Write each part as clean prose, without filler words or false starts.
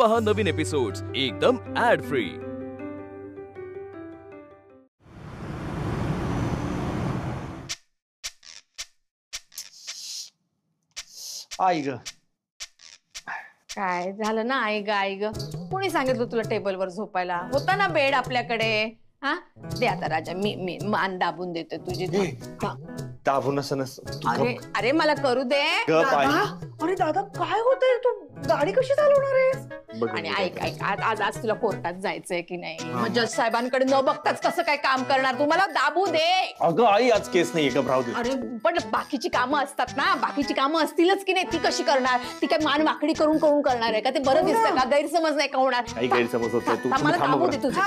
पहा नवीन एपिसोड्स एकदम add free. आई ग काय झालं ना आई ग कोणी सांगितलं तुला टेबलवर झोपायला? होता ना बेड आपल्याकडे। हा दे आता राजा, मी मान दाबून देते तुझी। दाबून असं नस अरे अरे मला करू दे। अरे दादा काय होतंय? तू गाडी कशी चालवणार आहेस? आणि ऐक ऐक आज तुला कोर्टात जायचंय की नाही? मग जज साहेबांकडे न बघताच कसं काय काम करणार? तू मला दाबू दे। अगं आई आज केस नाही घबराव दे। अरे पण बाकीची कामं असतात ना, बाकीची कामं असतीलच की नाही? ती कशी करणार? ती काय मान वाकडी करून करून करणार आहे का? ते बरं दिसतं का? गैरसमज नाही का होणार? काही गैरसमज होत नाही। तू मला दाबू दे तुझं।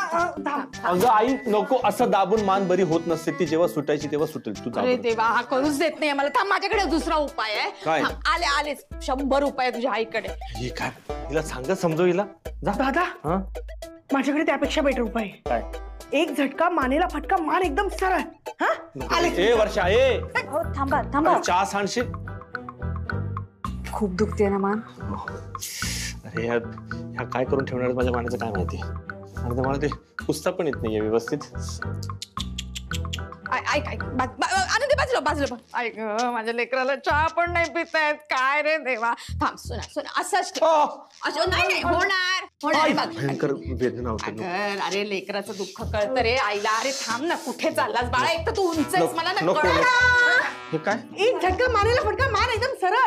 अगं आई नको, असं दाबून मान बरी होत नसते, ती जेव्हा सुटायची तेव्हा सुटेल। तू अरे देवा, हा करूच देत नाही मला। थांब, माझ्याकडे दुसरा उपाय आहे। काय? आले 100 रुपये तुझ्या आईकडे। हे काय हिला सांगत समजव हिला। जा दादा माझ्याकडे त्यापेक्षा बेटर उपाय आहे। काय? एक झटका मानेला फटका, मान एकदम सरळ। हा आले। ए वर्षा ए हो थांबा थांबा, चहा सांडशील? खूप दुखते ना मान। अरे ह्या काय करून ठेवणार माझ्या मानाचं काय माहिती। आणि मला ते पुसता पण येत नाहीये व्यवस्थित। ऐक आनंदी बाजूला ऐक, माझ्या लेकराला चहा पण नाही पितायत। काय रे देवा। थांब सुना असंच नाही होणार भयंकर वेदना होते। अरे लेकराचं दुःख कळतं रे आईला। अरे थांब ना, कुठे चाललास बाळा? एक तर तू उंच आहेस, मला ना कळलं। हे काय? एक झटका मानेला फटका, मान एकदम सरळ।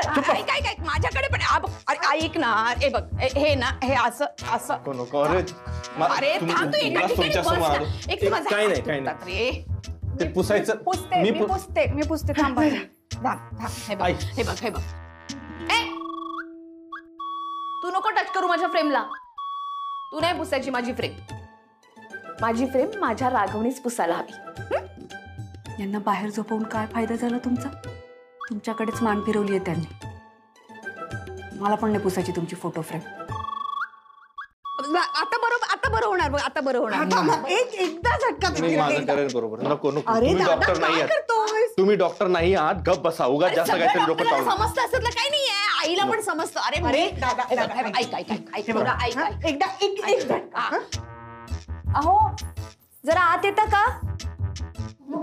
ऐक माझ्याकडे पण अरे ऐक ना, हे बघ हे ना, हे असं नको। अरे थांब, तू एका ठिकाणी बस ना। एक तर काय नाही रे ते पुसायचं। मी पुसते थांब। हे बघ तू नको टच करू माझ्या फ्रेमला। तू नाही पुसायची माझी फ्रेम। माझी फ्रेम माझ्या राघवणीच पुसायला हवी। यांना बाहेर झोपवून काय फायदा झाला तुमचा? तुमच्याकडेच मान फिरवली आहे त्यांनी। मला पण नाही पुसायची तुमची फोटो फ्रेम। आता बरं होणार बघ, आता बरं होणार। एकदा झटका मी माझं करेन बरोबर। नको अरे तुम्ही दादा, डॉक्टर नाही काय आहात। करतोयस? तुम्ही डॉक्टर नाही आहात, गप बसा। उगाच जास्त काहीतरी डोकं चावलं। समजतं असलं काही नाहीये, आईला पण समजतं। अरे दादा, ऐक एकदा एक झटका। अहो जरा आत येता का?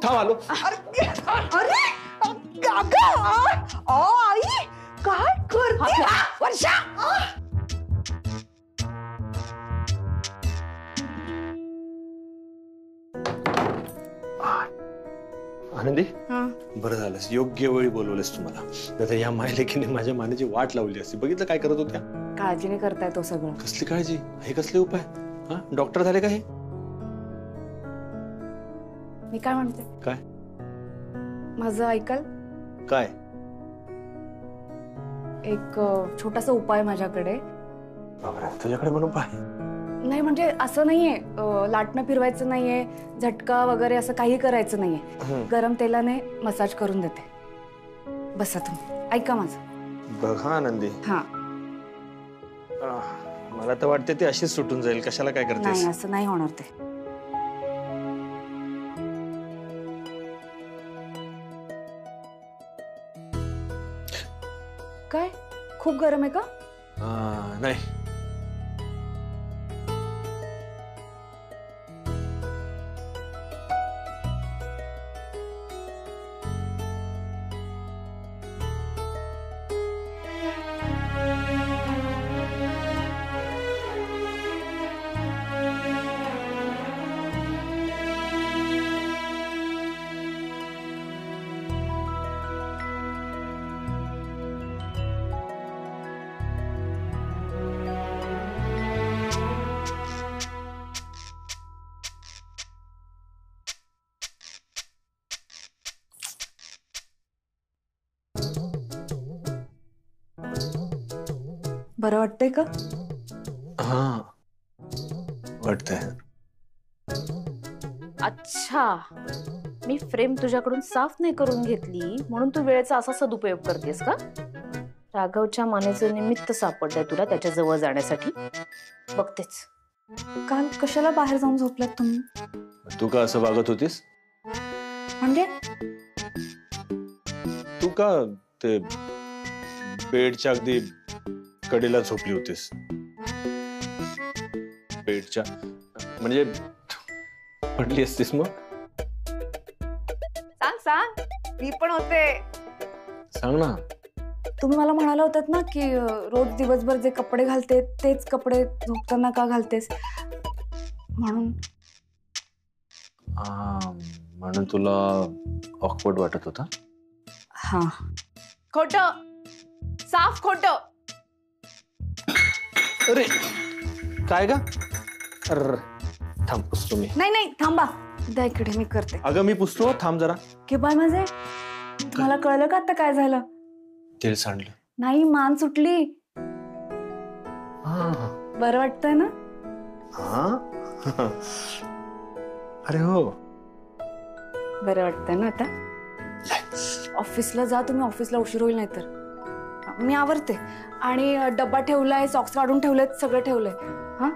थांब आलो। अरे काका, आई काय करते? वर्षा आनंदी बरं झालंस, योग्य वेळी बोलवलंस तुम्हाला। नाही तर या मायलेकीने माझ्या मानेची वाट लावली असती। बघितलं काय करत होत्या? काळजीने करताय तो सगळं। कसली काळजी? हे कसले उपाय? डॉक्टर झाले का हे? मी काय म्हणते? काय? माझं ऐकाल? काय? एक छोटासा उपाय माझ्याकडे। तुझ्याकडे पण उपाय? नाही म्हणजे असं नाहीये, लाटणं फिरवायचं नाहीये, झटका वगैरे असं काही करायचं नाहीये। गरम तेलाने मसाज करून देते। बसा तुम्ही, ऐका माझं। बघा आनंदी, हा मला तर वाटते ते अशीच सुटून जाईल। कशाला काय करतेस? नाही असं नाही होणार ते। काय खूप गरम आहे का? नाही बरं वाटतंय का? वाटतंय। अच्छा, मी फ्रेम तुझ्याकडून साफ नाही करून घेतली म्हणून तू वेळेचा असा सदुपयोग करतेस का? राघवच्या मानेचं निमित्त सापडलंय तुला त्याच्या जवळ जाण्यासाठी। बघतेच। काल कशाला बाहेर जाऊन झोपलात तुम्ही? तू का असं वागत होतीस? म्हणजे तू का ते बेडच्या अगदी कडेला झोपली होतीस? बेडच्या म्हणजे पडली असतीस मग. सांग सांग, मी पण होते. सांग ना. तुम्ही मला म्हणाला होतात ना की रोज दिवसभर जे कपडे घालते तेच कपडे झोपताना का घालतेस म्हणून. म्हणून तुला ऑकवर्ड वाटत होता. हा, खोट, साफ खोट. अरे काय ग. अरे थांब पुसतो मी. नाही नाही थांबा, द्या इकडे मी करते. अगं मी पुसतो, थांब जरा. के बाय माझे, तुम्हाला कळलं का आता काय झालं. तेल सांडलं. नाही, मान सुटली. बरं वाटतंय ना. अरे हो, बरं वाटतंय ना आता. ऑफिसला जा तुम्ही, ऑफिसला उशीर होईल. नाही तर मी आवरते. आणि डब्बा ठेवलाय, सॉक्स काढून ठेवलेत, सगळं ठेवलंय. हा,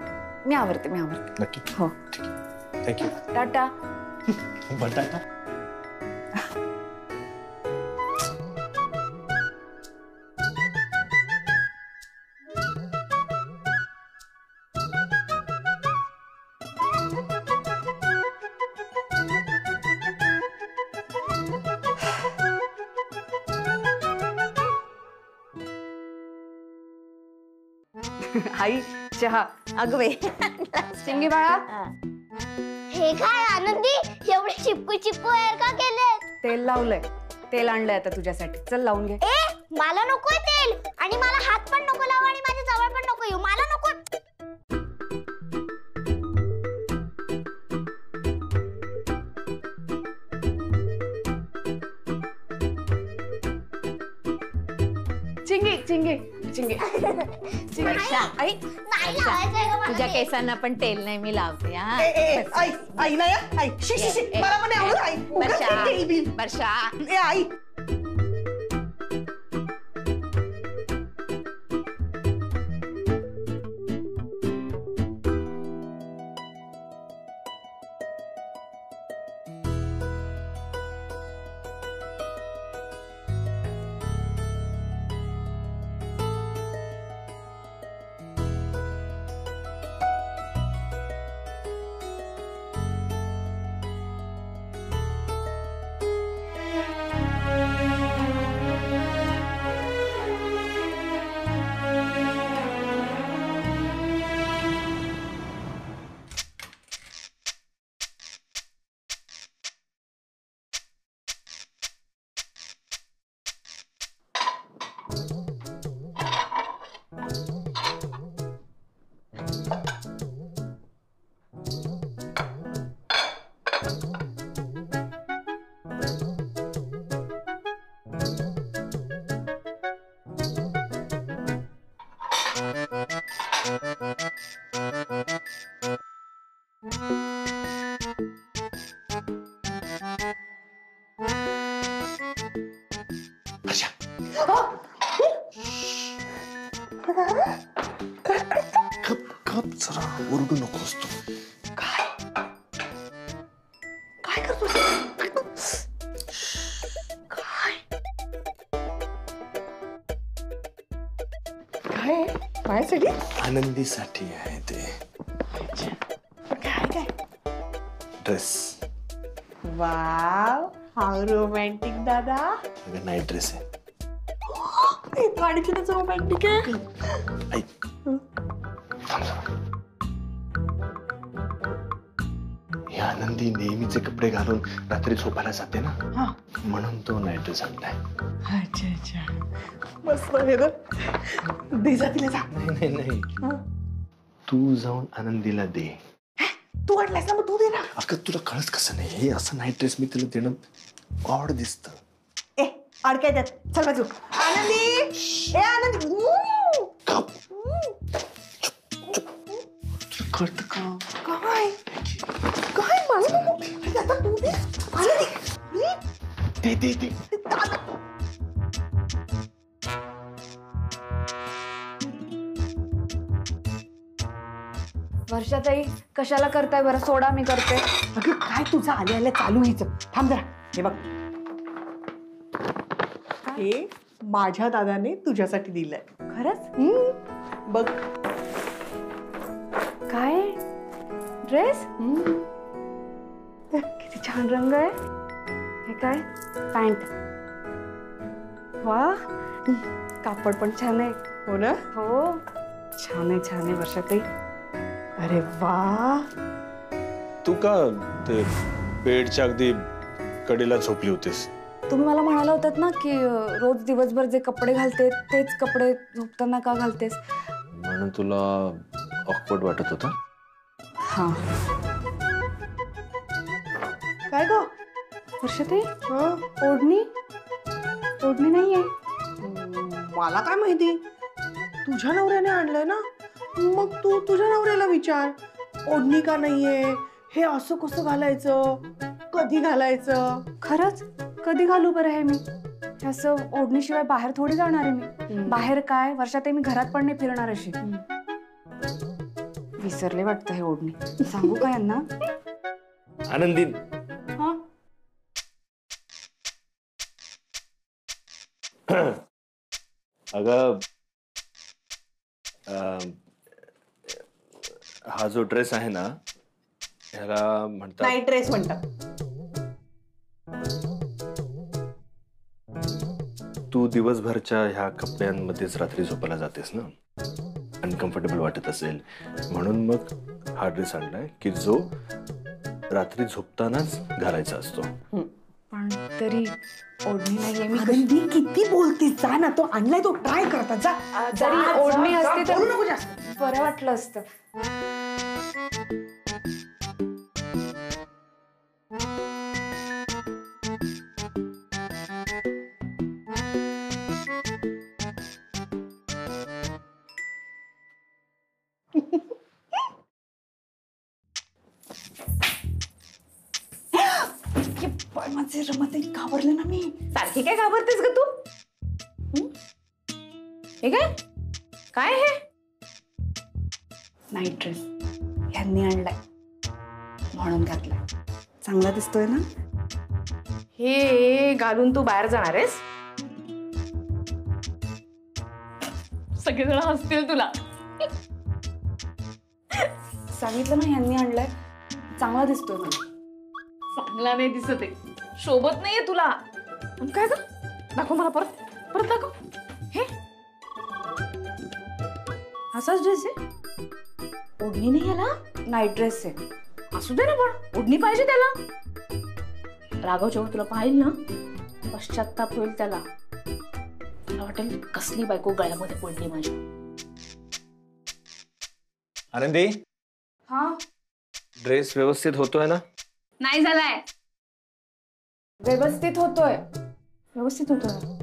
मी आवरते. नक्की. हो, थँक्यू. टाटा. बटाटा. आई चहा. अगं बाई, चिंगी बाळा, हे काय आनंदी, एवढे चिपकू चिपकू हेअर का केले. तेल लावलंय, तेल आणलंय आता तुझ्यासाठी. चल लावून घे. ए मला नकोय तेल, आणि मला हात पण नको लावा, आणि माझ्या जवळ पण नको येऊ. मला नको. चिंगी चिंगी चिंगी. आई नाही लावायचंय गं मला तुझ्या ते. केसांना पण तेल नाही मी लावते. हा आई आई नाही हं? आई शी शी शी मला पण नाही आवडत आई. उगाच ते तेल बिल. वर्षा, ए आई गप जरा, ओरडू नकोस तू. काय करतोस. काय काय माझ्यासाठी. आनंदीसाठी आहे ते. काय काय. ड्रेस. वाव, हाऊ रोमॅन्टिक दादा. अगं नाईट ड्रेस आहे. आणखीनच रोमॅन्टिक आहे. ऐक, थांब जरा. हे आनंदी नेहमीचे कपडे घालून रात्री झोपायला जाते ना, म्हणून तो नाईट ड्रेस आणलाय. अच्छा अच्छा, मस्त आहे ना. दे जा तिला, जा. नाही तू जाऊन आनंदीला दे. तू आणलायस ना, मग तू दे ना. अगं तुला कळत कसं नाही, हे असं नाईट ड्रेस मी तिला देणं ऑड दिसत. ए अडकाय त्यात. चल बाजू. आनंदी, ए आनंदी. कळत का. काय काय मला नको. आता तू दे. आनंदी दे. वर्षाताई कशाला करताय बरं, सोडा मी करते. अगं काय तुझं आल्या आल्या चालू व्हायचं. थांब जरा. हे बघ, हे माझ्या दादाने तुझ्यासाठी दिलंय. खरंच. बघ काय ड्रेस किती छान रंग आहे. हे काय पॅन्ट. वा कापड पण छान आहे. हो ना. हो छान आहे वर्षाताई. अरे वा. तू का ते बेडच्या अगदी कडेला झोपली होतीस? तुम्ही मला म्हणाला होतात ना की रोज दिवसभर जे कपडे घालते तेच कपडे झोपताना का घालतेस म्हणून तुला ऑकवर्ड वाटत होतं. हा काय ग वर्षाताई हं? ओढणी नाहीये. मला काय माहिती. तुझ्या नवऱ्याने आणलंय ना, मग तू तुझ्या नवऱ्याला विचार ओढणी का नाहीये, हे असं कसं घालायचं, कधी घालायचं. खरंच कधी घालू बरं हे मी. हे असं ओढणीशिवाय बाहेर थोडी जाणार आहे मी. बाहेर काय वर्षाताई मी घरात पण नाही फिरणार अशी. विसरले वाटतं हे ओढणी. सांगू का यांना? आनंदी हा अगं हा जो ड्रेस आहे ना ह्याला म्हणतात नाईट ड्रेस म्हणतात. तू दिवसभरच्या ह्या कपड्यांमध्येच रात्री झोपायला जातेस ना, अनकम्फर्टेबल वाटत असेल म्हणून मग हा ड्रेस आणलाय की जो रात्री झोपतानाच घालायचा असतो. पण तरी ओढणी नाहीये मी. आनंदी किती बोलतीस. जा ना, तो आणलाय तो ट्राय करतात. जा. जरी ओढणी असती तर बोलू नको जास्त. बरं वाटलं असतं. माझे रमत घाबरले ना मी. सारखी काय घाबरतेस ग तू? हे काय काय हे? नाईट ड्रेस ह्यांनी आणलाय म्हणून घातलाय. चांगला दिसतोय ना. हे घालून तू बाहेर जाणार आहेस? सगळेजण हसतील तुला. सांगितलं ना ह्यांनी आणलाय. चांगला दिसतोय मला. चांगला नाही दिसत आहे, शोभत नाहीये तुला. काय ग? दाखव मला परत परत दाखव. हे असाच ड्रेस आहे? ओढणी नाही याला? नाईट ड्रेस आहे. असू दे ना, पण ओढणी पाहिजे त्याला. राघव जेव्हा तुला पाहिल ना पश्चाताप होईल त्याला. तुला वाटेल कसली बायको गळ्यामध्ये पडली माझ्या. आनंदी हा ड्रेस व्यवस्थित होतोय ना? नाही झालाय. व्यवस्थित होतोय. व्यवस्थित होतोय.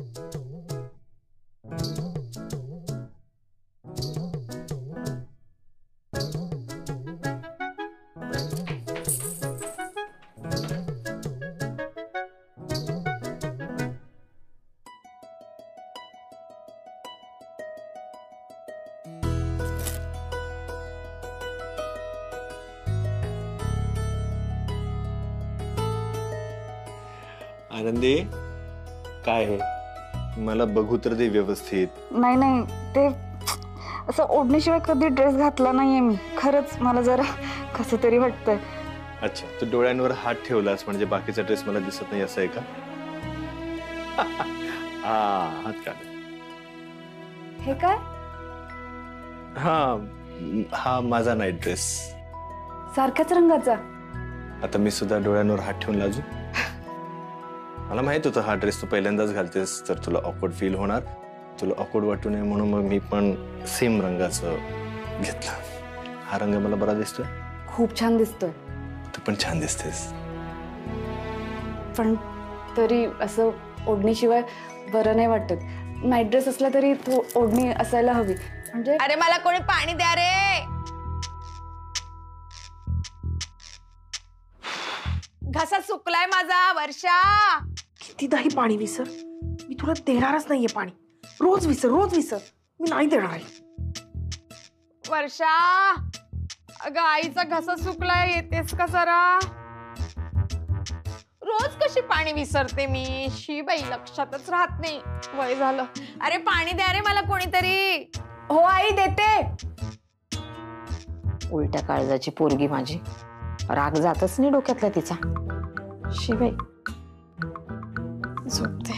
आनंदी काय आहे? मला बघू तर दे व्यवस्थित. नाही ते असं ओढणीशिवाय कधी ड्रेस घातला नाहीये मी. खरंच मला जरा कसं तरी वाटतंय. अच्छा, तू डोळ्यांवर हात ठेवलास म्हणजे बाकीचा ड्रेस मला दिसत नाही असं आहे का? हा हात काढ. हे काय? हा माझा नाईट ड्रेस. सारख्याच रंगाचा. आता मी सुद्धा डोळ्यांवर हात ठेवून लाजू? मला माहित होतं हा ड्रेस तू पहिल्यांदाच घालतेस तर तुला ऑकवर्ड फील होणार. तुला ऑकवर्ड वाटू नये म्हणून मग मी पण सेम रंगाचं घेतला. हा रंग मला बरा दिसतोय. खूप छान दिसतोय. तू पण छान दिसतेस. पण तरी असं ओढणीशिवाय बरं नाही वाटत. नाईट ड्रेस असला तरी तो ओढणी असायला हवी. म्हणजे अरे मला कोणी पाणी द्या रे. घसा सुकलाय माझा. वर्षा कितीदाही पाणी विसर, मी तुला देणारच नाहीये पाणी. रोज विसर मी नाही देणार आहे. वर्षा अगं आईचा घसा सुकलाय, येतेस का जरा? रोज कशी पाणी विसरते मी. शी बाई, लक्षातच राहत नाही. वय झालं. अरे पाणी द्या रे मला कोणीतरी. हो आई देते. उलट्या काळजाची पोरगी माझी, राग जातच नाही डोक्यातला तिचा. शिवाय झोपते.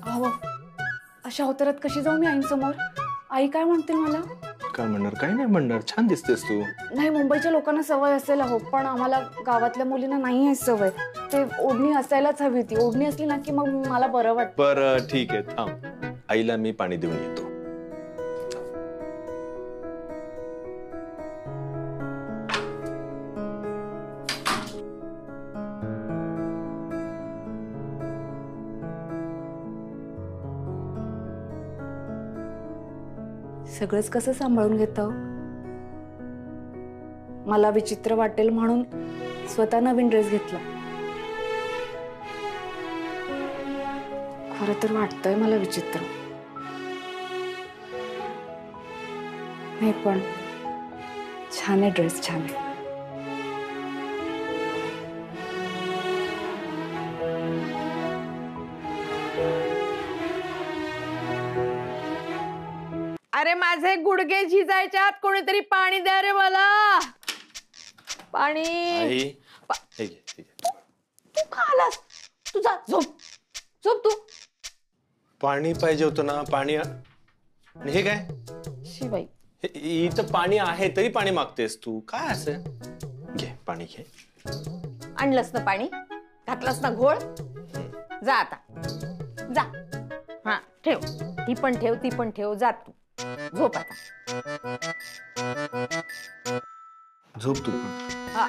अहो, अशा अवतारात कशी जाऊ मी आईंसमोर? आई काय म्हणतील मला? काय म्हणणार? काय नाही म्हणणार, छान दिसतेस तू. नाही, मुंबईच्या लोकांना सवय असेल हो, पण आम्हाला गावातल्या मुलींना नाही आहे सवय. ते ओढणी असायलाच हवी होती. ओढणी असली ना की मग मला बरं वाटतं. बरं ठीक आहे, थांब, आईला मी पाणी देऊन येतो. सगळंच कसं सांभाळून घेतं? मला विचित्र वाटेल म्हणून स्वतः नवीन ड्रेस घेतला. खरं तर वाटतंय मला विचित्र. नाही पण छान आहे ड्रेस, छान आहे. अरे माझे गुडघे झिजायच्यात, कोणीतरी पाणी द्या रे मला. पाणी. आई, हे घे, हे घे. तू का आलास? तुझा झोप झोप तू. पाणी पाहिजे होतं ना, पाणी. आणि हे काय? शिवाई इथं पाणी आहे तरी पाणी मागतेस तू, काय असं? घे पाणी, घे. आणलंस ना पाणी, घातलंस ना घोळ. जा आता, जा. हा ठेव, ती पण ठेव, ती पण ठेव. जा तू, झोप आता. झोप तू पण. हा.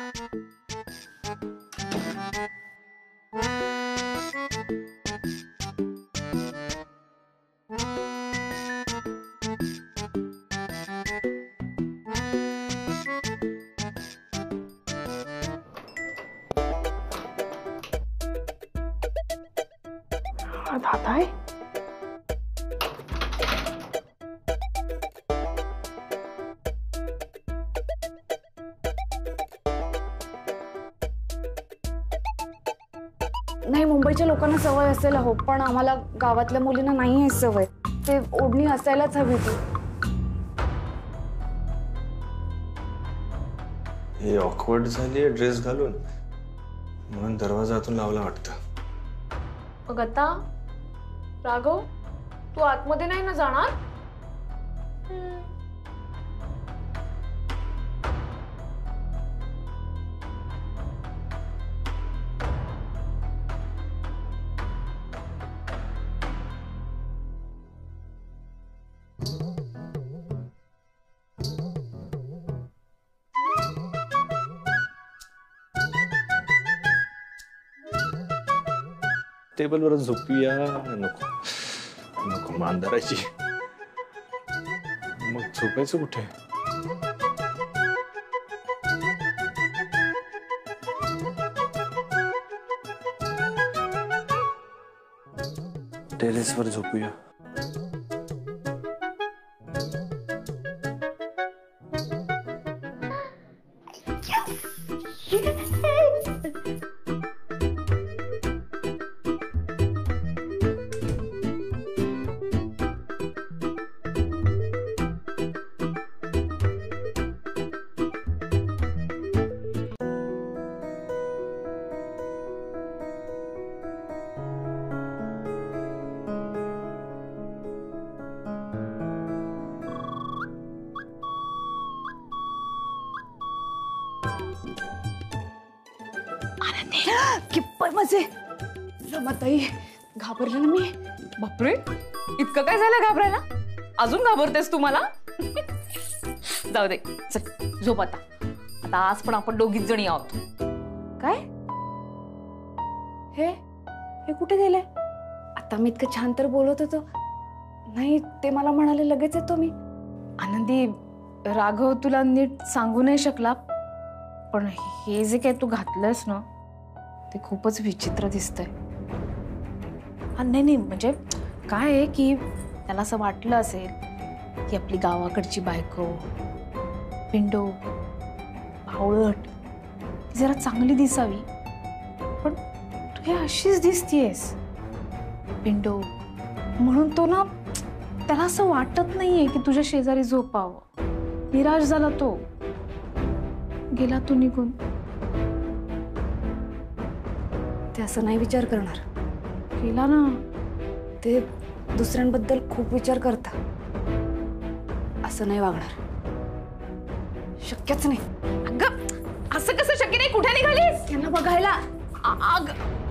दादा आहे. नाही, मुंबईच्या लोकांना सवय असेल हो, पण आम्हाला गावातल्या मुलींना नाही आहे सवय. ते ओढणी असायलाच हवी होती. हे ऑकवर्ड झाली ड्रेस घालून, म्हणून दरवाजातून लावला वाटतं. मग आता राघव, तू आतमध्ये नाही ना जाणार? टेबलवर झोपूया. नको नको, मान धरायची. मग झोपायचं कुठे? टेरेसवर झोपूया. किप्पय माझे. रमाताई, घाबरले ना मी. बापरे, इतकं काय झालं घाबरायला? अजून घाबरतेस तू मला? जाऊ दे, चल झोप आता. आता आज पण आपण दोघीच जणी आहोत. काय? हे हे कुठे गेले? आता मी इतकं छान तर बोलत होतो. नाही, ते मला म्हणाले लगेच येतो मी. आनंदी, राघव तुला नीट सांगू नाही शकला, पण हे जे काय तू घातलंस ना, ते खूपच विचित्र दिसतंय. नाही नाही, म्हणजे काय आहे की त्याला असं वाटलं असेल की आपली गावाकडची बायको, पिंडो, भावळट, ती जरा चांगली दिसावी, पण तू हे अशीच दिसतीयस पिंडो, म्हणून तो ना त्याला असं वाटत नाहीये की तुझ्या शेजारी झोपावं. निराश झाला तो, गेला तो निघून. ते असं नाही विचार करणार. गेला ना. ते दुसऱ्यांबद्दल खूप विचार करता. असं नाही वागणार. शक्यच नाही. अगं असं कसं शक्य नाही? कुठे निघालीस? त्यांना बघायला. अगं